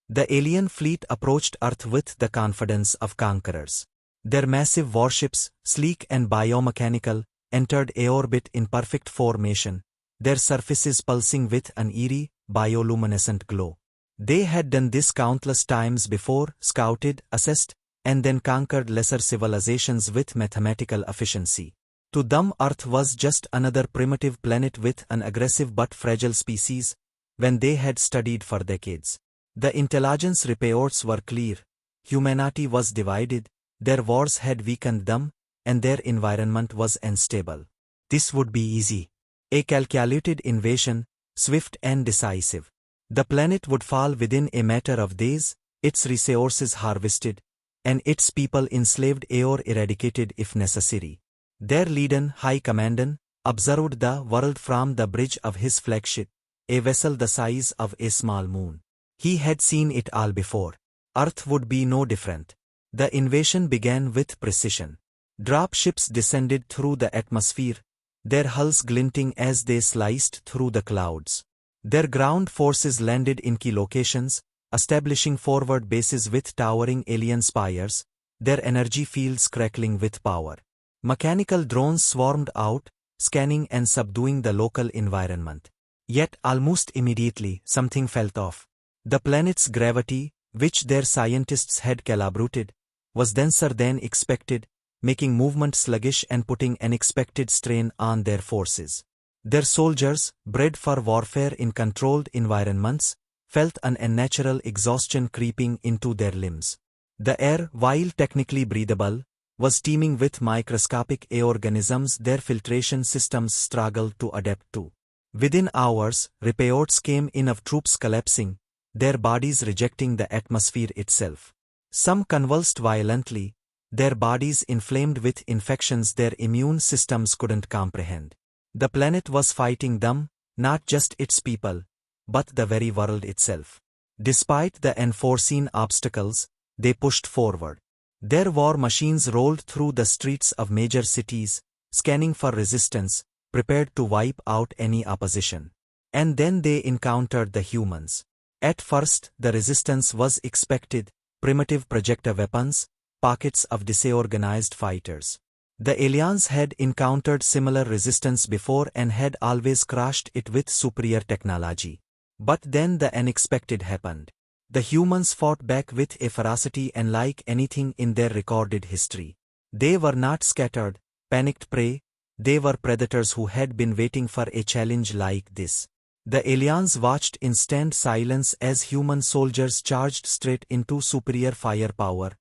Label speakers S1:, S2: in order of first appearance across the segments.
S1: The alien fleet approached Earth with the confidence of conquerors. Their massive warships, sleek and biomechanical, entered orbit in perfect formation, their surfaces pulsing with an eerie, bioluminescent glow. They had done this countless times before, scouted, assessed, and then conquered lesser civilizations with mathematical efficiency. To them, Earth was just another primitive planet with an aggressive but fragile species, when they had studied for decades. The intelligence reports were clear. Humanity was divided, their wars had weakened them, and their environment was unstable. This would be easy. A calculated invasion, swift and decisive. The planet would fall within a matter of days, its resources harvested, and its people enslaved or eradicated if necessary. Their leader, High Commandant, observed the world from the bridge of his flagship, a vessel the size of a small moon. He had seen it all before. Earth would be no different. The invasion began with precision. Dropships descended through the atmosphere, their hulls glinting as they sliced through the clouds. Their ground forces landed in key locations, establishing forward bases with towering alien spires, their energy fields crackling with power. Mechanical drones swarmed out, scanning and subduing the local environment. Yet almost immediately, something felt off. The planet's gravity, which their scientists had calibrated, was denser than expected, making movement sluggish and putting unexpected strain on their forces. Their soldiers, bred for warfare in controlled environments, felt an unnatural exhaustion creeping into their limbs. The air, while technically breathable, was teeming with microscopic organisms their filtration systems struggled to adapt to. Within hours, reports came in of troops collapsing, their bodies rejecting the atmosphere itself. Some convulsed violently, their bodies inflamed with infections their immune systems couldn't comprehend. The planet was fighting them, not just its people, but the very world itself. Despite the unforeseen obstacles, they pushed forward. Their war machines rolled through the streets of major cities, scanning for resistance, prepared to wipe out any opposition. And then they encountered the humans. At first, the resistance was expected: primitive projectile weapons, pockets of disorganized fighters. The aliens had encountered similar resistance before and had always crushed it with superior technology. But then the unexpected happened. The humans fought back with a ferocity unlike anything in their recorded history. They were not scattered, panicked prey, they were predators who had been waiting for a challenge like this. The aliens watched in stunned silence as human soldiers charged straight into superior firepower,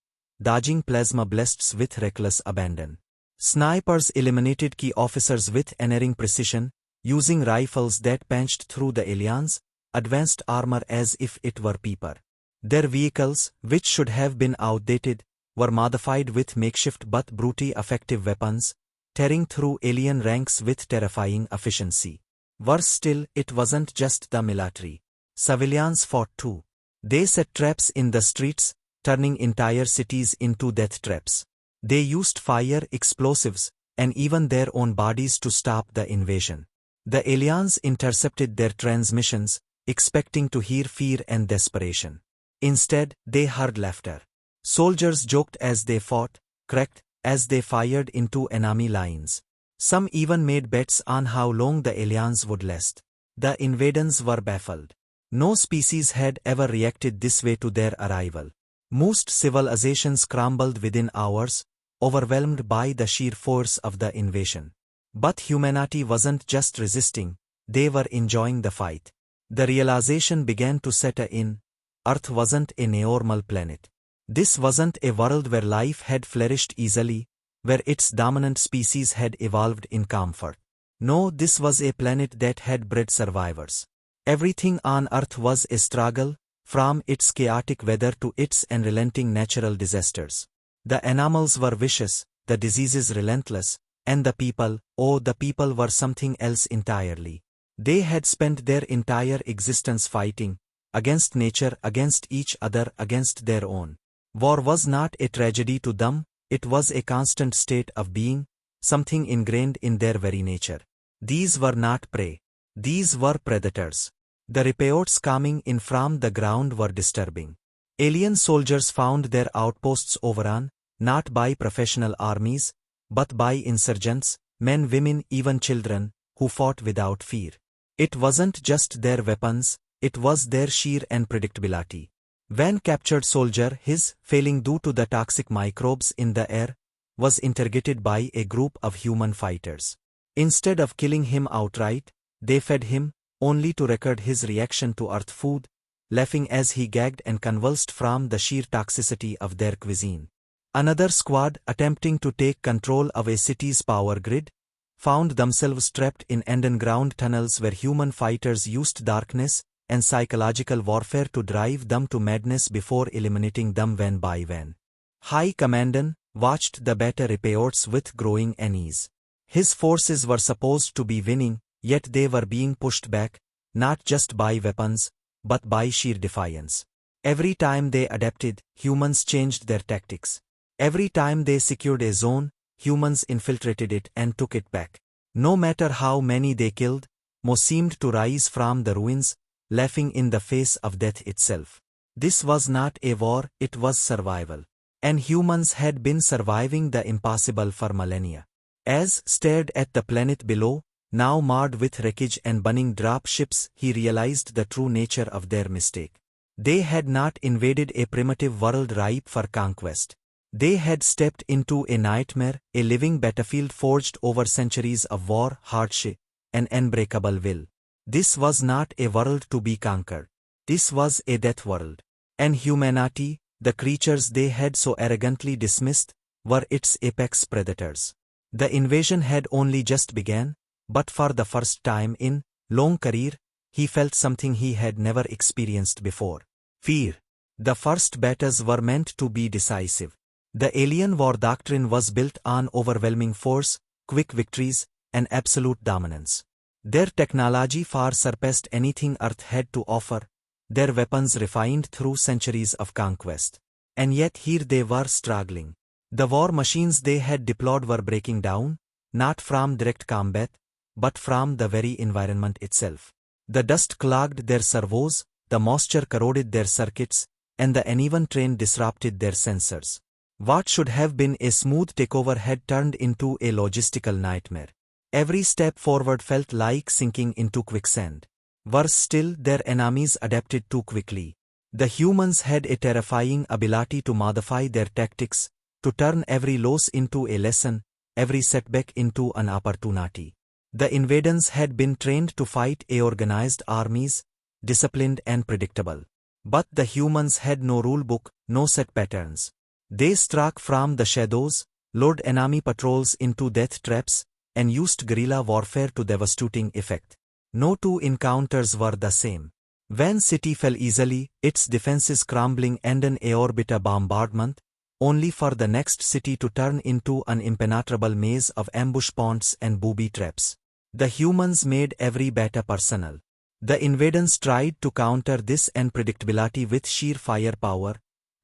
S1: dodging plasma blasts with reckless abandon. Snipers eliminated key officers with unerring precision, using rifles that punched through the aliens' advanced armor as if it were paper. Their vehicles, which should have been outdated, were modified with makeshift but brutally effective weapons, tearing through alien ranks with terrifying efficiency. Worse still, it wasn't just the military. Civilians fought too. They set traps in the streets, turning entire cities into death traps. They used fire, explosives, and even their own bodies to stop the invasion. The aliens intercepted their transmissions, expecting to hear fear and desperation. Instead, they heard laughter. Soldiers joked as they fought, cracked as they fired into enemy lines. Some even made bets on how long the aliens would last. The invaders were baffled. No species had ever reacted this way to their arrival. Most civilizations crumbled within hours, overwhelmed by the sheer force of the invasion. But humanity wasn't just resisting, they were enjoying the fight. The realization began to set in: Earth wasn't a normal planet. This wasn't a world where life had flourished easily, where its dominant species had evolved in comfort. No, this was a planet that had bred survivors. Everything on Earth was a struggle, from its chaotic weather to its unrelenting natural disasters. The animals were vicious, the diseases relentless, and the people were something else entirely. They had spent their entire existence fighting, against nature, against each other, against their own. War was not a tragedy to them, it was a constant state of being, something ingrained in their very nature. These were not prey. These were predators. The reports coming in from the ground were disturbing. Alien soldiers found their outposts overrun, not by professional armies, but by insurgents, men, women, even children, who fought without fear. It wasn't just their weapons, it was their sheer unpredictability. When captured soldier, his failing due to the toxic microbes in the air, was interrogated by a group of human fighters. Instead of killing him outright, they fed him, only to record his reaction to earth food, laughing as he gagged and convulsed from the sheer toxicity of their cuisine. Another squad, attempting to take control of a city's power grid, found themselves trapped in underground tunnels where human fighters used darkness and psychological warfare to drive them to madness before eliminating them one by one. High Commandant watched the battle reports with growing unease. His forces were supposed to be winning, yet they were being pushed back, not just by weapons, but by sheer defiance. Every time they adapted, humans changed their tactics. Every time they secured a zone, humans infiltrated it and took it back. No matter how many they killed, most seemed to rise from the ruins, laughing in the face of death itself. This was not a war, it was survival. And humans had been surviving the impossible for millennia. As stared at the planet below, now marred with wreckage and burning drop ships, he realized the true nature of their mistake. They had not invaded a primitive world ripe for conquest. They had stepped into a nightmare, a living battlefield forged over centuries of war, hardship, and unbreakable will. This was not a world to be conquered. This was a death world. And humanity, the creatures they had so arrogantly dismissed, were its apex predators. The invasion had only just begun, but for the first time in long career, he felt something he had never experienced before. Fear. The first battles were meant to be decisive. The alien war doctrine was built on overwhelming force, quick victories, and absolute dominance. Their technology far surpassed anything Earth had to offer, their weapons refined through centuries of conquest. And yet here they were struggling. The war machines they had deployed were breaking down, not from direct combat, but from the very environment itself. The dust clogged their servos, the moisture corroded their circuits, and the uneven terrain disrupted their sensors. What should have been a smooth takeover had turned into a logistical nightmare. Every step forward felt like sinking into quicksand. Worse still, their enemies adapted too quickly. The humans had a terrifying ability to modify their tactics, to turn every loss into a lesson, every setback into an opportunity. The invaders had been trained to fight organized armies, disciplined and predictable. But the humans had no rulebook, no set patterns. They struck from the shadows, lured enemy patrols into death traps, and used guerrilla warfare to devastating effect. No two encounters were the same. When city fell easily, its defenses crumbling and an air-orbital bombardment, only for the next city to turn into an impenetrable maze of ambush ponds and booby traps. The humans made every battle personal. The invaders tried to counter this unpredictability with sheer firepower,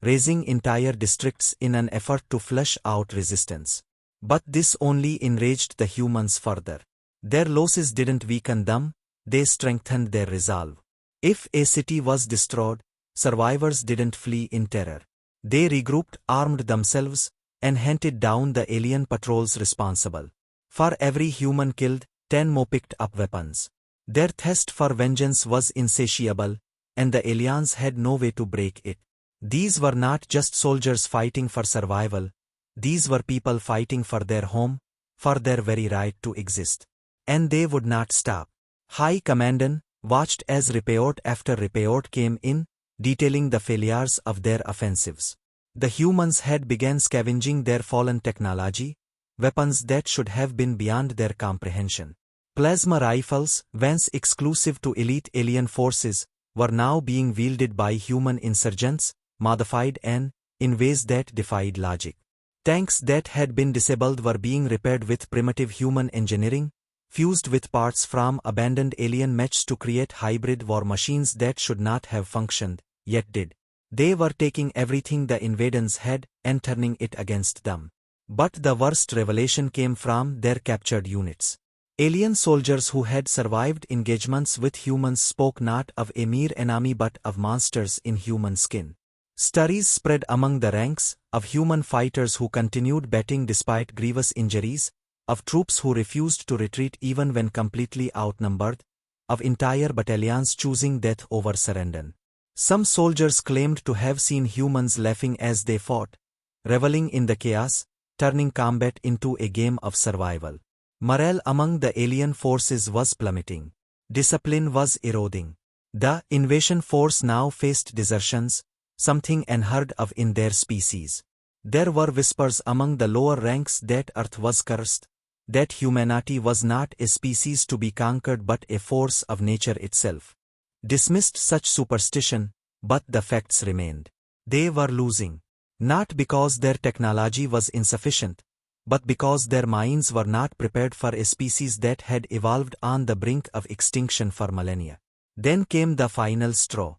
S1: razing entire districts in an effort to flush out resistance. But this only enraged the humans further. Their losses didn't weaken them, they strengthened their resolve. If a city was destroyed, survivors didn't flee in terror. They regrouped, armed themselves, and hunted down the alien patrols responsible. For every human killed, 10 more picked up weapons. Their thirst for vengeance was insatiable, and the aliens had no way to break it. These were not just soldiers fighting for survival, these were people fighting for their home, for their very right to exist. And they would not stop. High Commandant watched as report after report came in, detailing the failures of their offensives. The humans had begun scavenging their fallen technology, weapons that should have been beyond their comprehension. Plasma rifles, once exclusive to elite alien forces, were now being wielded by human insurgents, modified and in ways that defied logic. Tanks that had been disabled were being repaired with primitive human engineering, fused with parts from abandoned alien mechs to create hybrid war machines that should not have functioned, yet did. They were taking everything the invaders had and turning it against them. But the worst revelation came from their captured units. Alien soldiers who had survived engagements with humans spoke not of a mere enemy but of monsters in human skin. Stories spread among the ranks, of human fighters who continued batting despite grievous injuries, of troops who refused to retreat even when completely outnumbered, of entire battalions choosing death over surrender. Some soldiers claimed to have seen humans laughing as they fought, reveling in the chaos, turning combat into a game of survival. Morale among the alien forces was plummeting. Discipline was eroding. The invasion force now faced desertions, something unheard of in their species. There were whispers among the lower ranks that Earth was cursed, that humanity was not a species to be conquered but a force of nature itself. Dismissed such superstition, but the facts remained. They were losing. Not because their technology was insufficient, but because their minds were not prepared for a species that had evolved on the brink of extinction for millennia. Then came the final straw.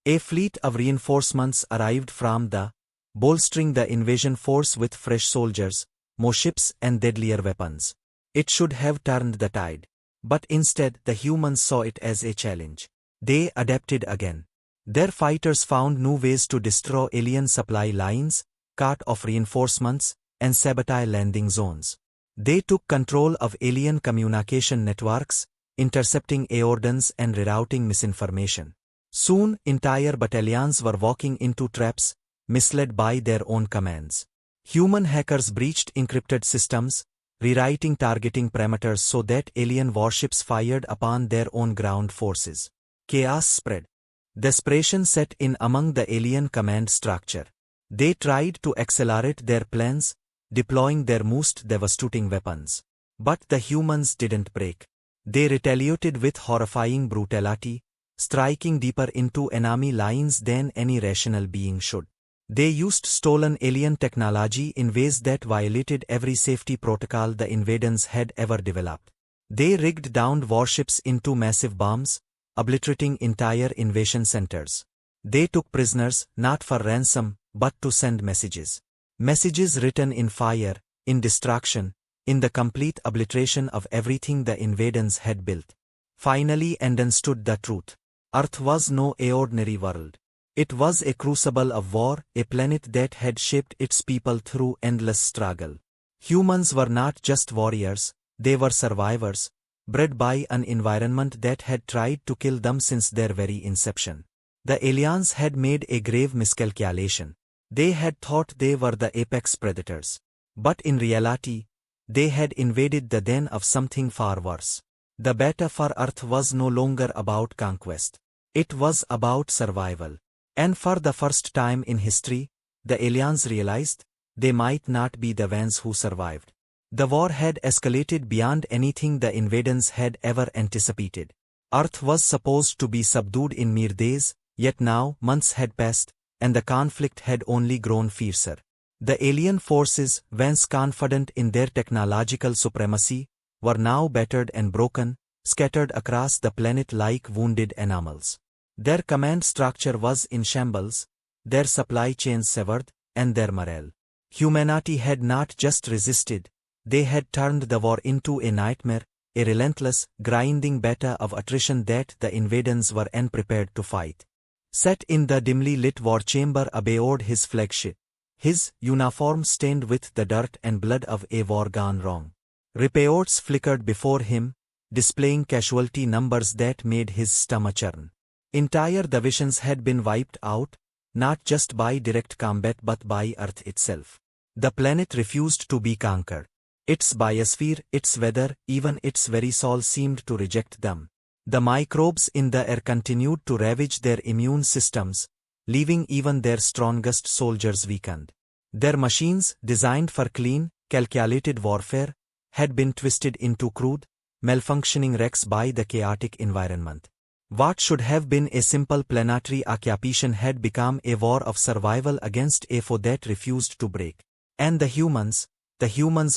S1: A fleet of reinforcements arrived from the, bolstering the invasion force with fresh soldiers, more ships and deadlier weapons. It should have turned the tide. But instead the humans saw it as a challenge. They adapted again. Their fighters found new ways to destroy alien supply lines, cut off reinforcements, and sabotage landing zones. They took control of alien communication networks, intercepting aerodromes and rerouting misinformation. Soon, entire battalions were walking into traps, misled by their own commands. Human hackers breached encrypted systems, rewriting targeting parameters so that alien warships fired upon their own ground forces. Chaos spread. Desperation set in among the alien command structure. They tried to accelerate their plans, deploying their most devastating weapons. But the humans didn't break. They retaliated with horrifying brutality, striking deeper into enemy lines than any rational being should. They used stolen alien technology in ways that violated every safety protocol the invaders had ever developed. They rigged downed warships into massive bombs, obliterating entire invasion centers. They took prisoners, not for ransom, but to send messages. Messages written in fire, in destruction, in the complete obliteration of everything the invaders had built. Finally and understood the truth. Earth was no ordinary world. It was a crucible of war, a planet that had shaped its people through endless struggle. Humans were not just warriors, they were survivors, bred by an environment that had tried to kill them since their very inception. The aliens had made a grave miscalculation. They had thought they were the apex predators. But in reality, they had invaded the den of something far worse. The battle for Earth was no longer about conquest. It was about survival. And for the first time in history, the aliens realized they might not be the ones who survived. The war had escalated beyond anything the invaders had ever anticipated. Earth was supposed to be subdued in mere days, yet now months had passed, and the conflict had only grown fiercer. The alien forces, once confident in their technological supremacy, were now battered and broken, scattered across the planet like wounded animals. Their command structure was in shambles, their supply chains severed, and their morale. Humanity had not just resisted, they had turned the war into a nightmare, a relentless, grinding battle of attrition that the invaders were unprepared to fight. Sat in the dimly lit war chamber aboard his flagship, his uniform stained with the dirt and blood of a war gone wrong. Reports flickered before him, displaying casualty numbers that made his stomach churn. Entire divisions had been wiped out, not just by direct combat but by Earth itself. The planet refused to be conquered. Its biosphere, its weather, even its very soul seemed to reject them. The microbes in the air continued to ravage their immune systems, leaving even their strongest soldiers weakened. Their machines, designed for clean, calculated warfare, had been twisted into crude, malfunctioning wrecks by the chaotic environment. What should have been a simple planetary occupation had become a war of survival against a foe that refused to break. And the humans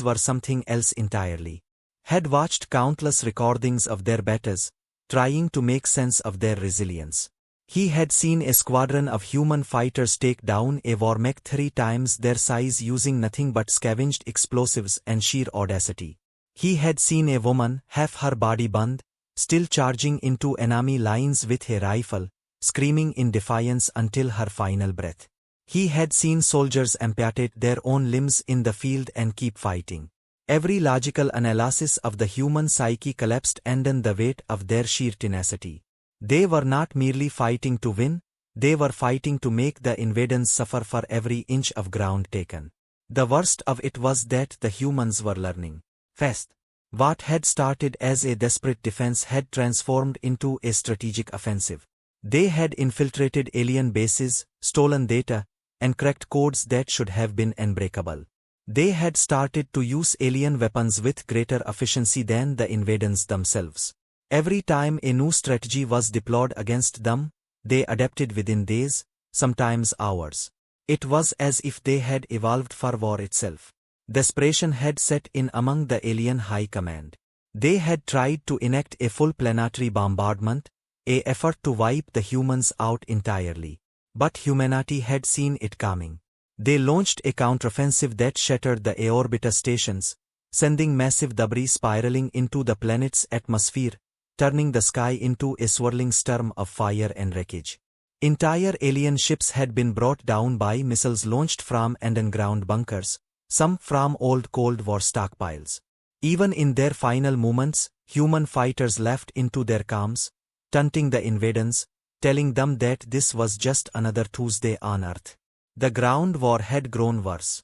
S1: were something else entirely. Had watched countless recordings of their battles, trying to make sense of their resilience. He had seen a squadron of human fighters take down a war mech 3 times their size using nothing but scavenged explosives and sheer audacity. He had seen a woman, half her body burned, still charging into enemy lines with a rifle, screaming in defiance until her final breath. He had seen soldiers amputate their own limbs in the field and keep fighting. Every logical analysis of the human psyche collapsed under the weight of their sheer tenacity. They were not merely fighting to win, they were fighting to make the invaders suffer for every inch of ground taken. The worst of it was that the humans were learning fast. What had started as a desperate defense had transformed into a strategic offensive. They had infiltrated alien bases, stolen data, and cracked codes that should have been unbreakable. They had started to use alien weapons with greater efficiency than the invaders themselves. Every time a new strategy was deployed against them, they adapted within days, sometimes hours. It was as if they had evolved for war itself. Desperation had set in among the alien high command. They had tried to enact a full planetary bombardment, an effort to wipe the humans out entirely. But humanity had seen it coming. They launched a counteroffensive that shattered the orbiter stations, sending massive debris spiraling into the planet's atmosphere, turning the sky into a swirling storm of fire and wreckage. Entire alien ships had been brought down by missiles launched from underground bunkers, some from old Cold War stockpiles. Even in their final moments, human fighters left into their calms, taunting the invaders, telling them that this was just another Tuesday on Earth. The ground war had grown worse.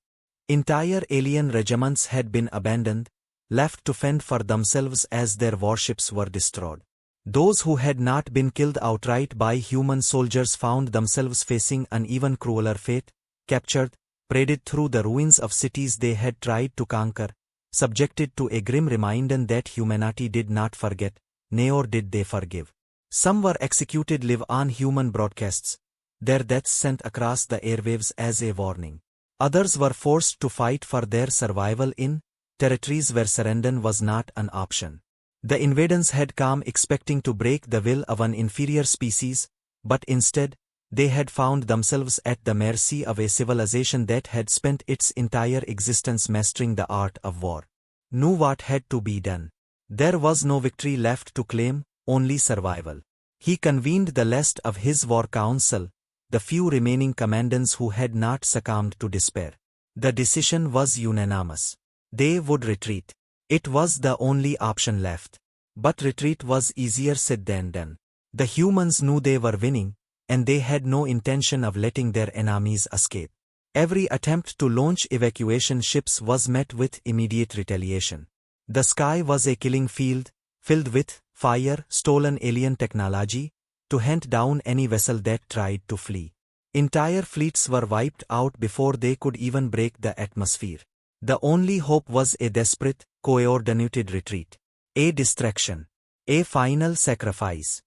S1: Entire alien regiments had been abandoned, left to fend for themselves as their warships were destroyed. Those who had not been killed outright by human soldiers found themselves facing an even crueler fate, captured, paraded through the ruins of cities they had tried to conquer, subjected to a grim reminder that humanity did not forget, nor did they forgive. Some were executed live on human broadcasts, their deaths sent across the airwaves as a warning. Others were forced to fight for their survival in territories where surrender was not an option. The invaders had come expecting to break the will of an inferior species, but instead, they had found themselves at the mercy of a civilization that had spent its entire existence mastering the art of war. Knew what had to be done. There was no victory left to claim, only survival. He convened the last of his war council, the few remaining commandants who had not succumbed to despair. The decision was unanimous. They would retreat. It was the only option left. But retreat was easier said than done. The humans knew they were winning, and they had no intention of letting their enemies escape. Every attempt to launch evacuation ships was met with immediate retaliation. The sky was a killing field, filled with fire, stolen alien technology, to hunt down any vessel that tried to flee. Entire fleets were wiped out before they could even break the atmosphere. The only hope was a desperate, coordinated retreat. A distraction. A final sacrifice.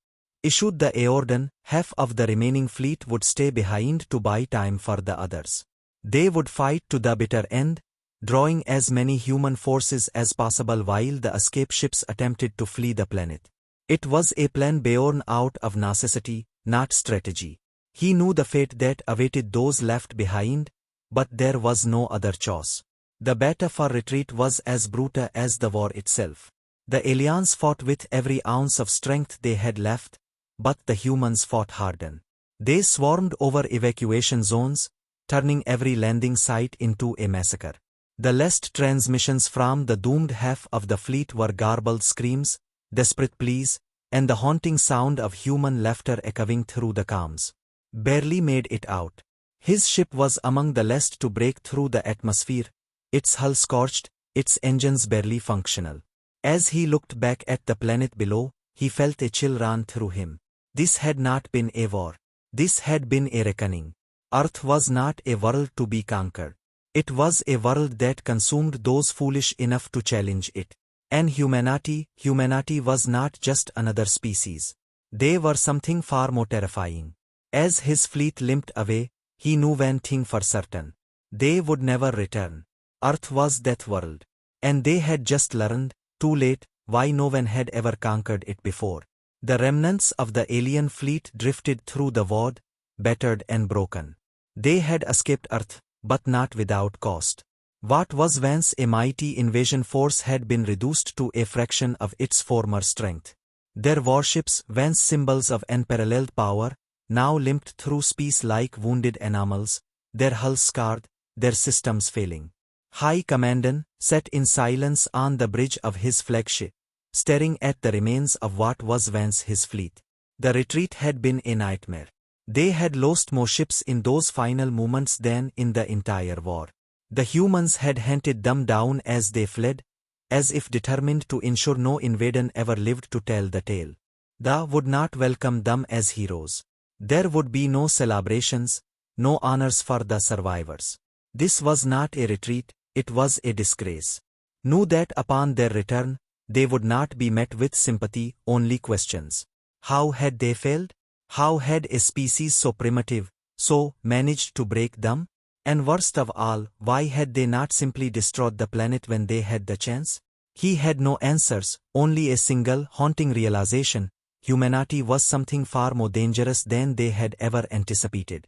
S1: Issued the order, half of the remaining fleet would stay behind to buy time for the others. They would fight to the bitter end, drawing as many human forces as possible while the escape ships attempted to flee the planet. It was a plan born out of necessity, not strategy. He knew the fate that awaited those left behind, but there was no other choice. The battle for retreat was as brutal as the war itself. The aliens fought with every ounce of strength they had left, but the humans fought harder. They swarmed over evacuation zones, turning every landing site into a massacre. The last transmissions from the doomed half of the fleet were garbled screams, desperate pleas, and the haunting sound of human laughter echoing through the calms. Barely made it out. His ship was among the last to break through the atmosphere, its hull scorched, its engines barely functional. As he looked back at the planet below, he felt a chill run through him. This had not been a war. This had been a reckoning. Earth was not a world to be conquered. It was a world that consumed those foolish enough to challenge it. And humanity was not just another species. They were something far more terrifying. As his fleet limped away, he knew one thing for certain. They would never return. Earth was DeathWorld. And they had just learned, too late, why no one had ever conquered it before. The remnants of the alien fleet drifted through the void, battered and broken. They had escaped Earth, but not without cost. What was once a mighty invasion force had been reduced to a fraction of its former strength. Their warships, once symbols of unparalleled power, now limped through space like wounded animals, their hulls scarred, their systems failing. High Commandant sat in silence on the bridge of his flagship, staring at the remains of what was once his fleet. The retreat had been a nightmare. They had lost more ships in those final moments than in the entire war. The humans had hunted them down as they fled, as if determined to ensure no invader ever lived to tell the tale. They would not welcome them as heroes. There would be no celebrations, no honors for the survivors. This was not a retreat, it was a disgrace. Knew that upon their return, they would not be met with sympathy, only questions. How had they failed? How had a species so primitive, so managed to break them? And worst of all, why had they not simply destroyed the planet when they had the chance? He had no answers, only a single, haunting realization: humanity was something far more dangerous than they had ever anticipated.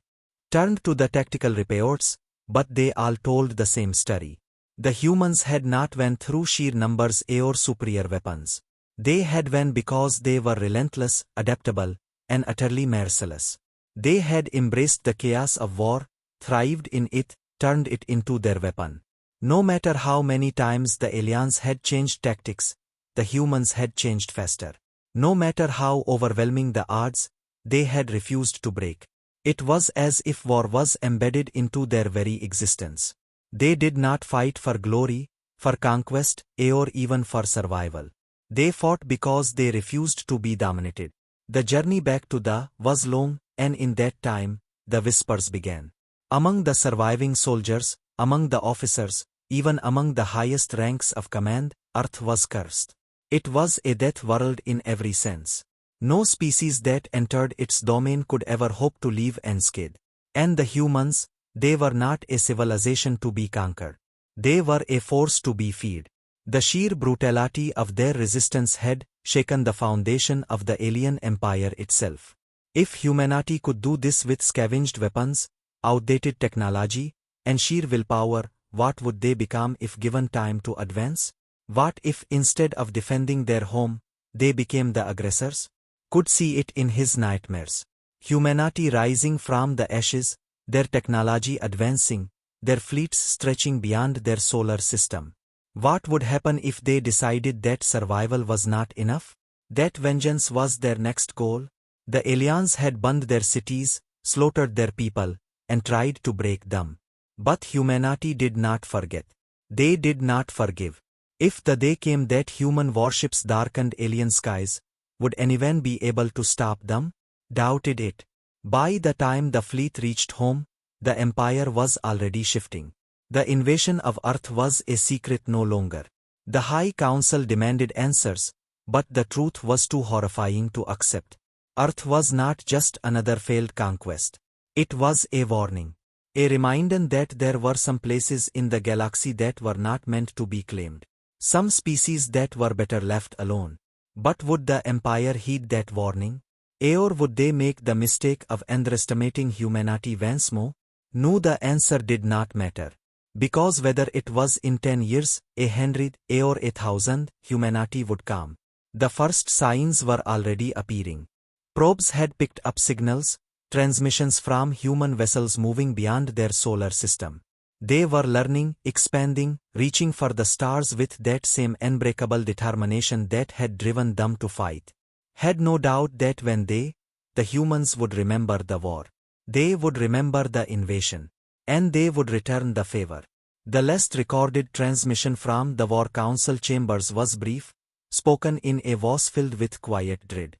S1: Turned to the tactical reports, but they all told the same story. The humans had not won through sheer numbers or superior weapons. They had won because they were relentless, adaptable, and utterly merciless. They had embraced the chaos of war, thrived in it, turned it into their weapon. No matter how many times the aliens had changed tactics, the humans had changed faster. No matter how overwhelming the odds, they had refused to break. It was as if war was embedded into their very existence. They did not fight for glory, for conquest, or even for survival. They fought because they refused to be dominated. The journey back to the was long, and in that time, the whispers began. Among the surviving soldiers, among the officers, even among the highest ranks of command, Earth was cursed. It was a death world in every sense. No species that entered its domain could ever hope to live unscathed. And the humans, they were not a civilization to be conquered. They were a force to be feared. The sheer brutality of their resistance had shaken the foundation of the alien empire itself. If humanity could do this with scavenged weapons, outdated technology, and sheer willpower, what would they become if given time to advance? What if instead of defending their home, they became the aggressors? Could see it in his nightmares. Humanity rising from the ashes, their technology advancing, their fleets stretching beyond their solar system. What would happen if they decided that survival was not enough? That vengeance was their next goal? The aliens had burned their cities, slaughtered their people, and tried to break them. But humanity did not forget. They did not forgive. If the day came that human warships darkened alien skies, would anyone be able to stop them? Doubted it. By the time the fleet reached home, the empire was already shifting. The invasion of Earth was a secret no longer. The High Council demanded answers, but the truth was too horrifying to accept. Earth was not just another failed conquest. It was a warning. A reminder that there were some places in the galaxy that were not meant to be claimed. Some species that were better left alone. But would the Empire heed that warning? Or would they make the mistake of underestimating humanity once more? No, the answer did not matter. Because whether it was in 10 years, 100, or 1,000, humanity would come. The first signs were already appearing. Probes had picked up signals, transmissions from human vessels moving beyond their solar system. They were learning, expanding, reaching for the stars with that same unbreakable determination that had driven them to fight. Had no doubt that when they, the humans, would remember the war, they would remember the invasion, and they would return the favor. The last recorded transmission from the War Council chambers was brief, spoken in a voice filled with quiet dread.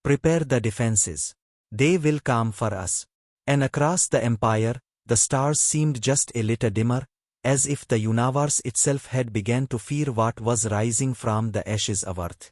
S1: Prepare the defenses. They will come for us. And across the empire, the stars seemed just a little dimmer, as if the universe itself had begun to fear what was rising from the ashes of Earth.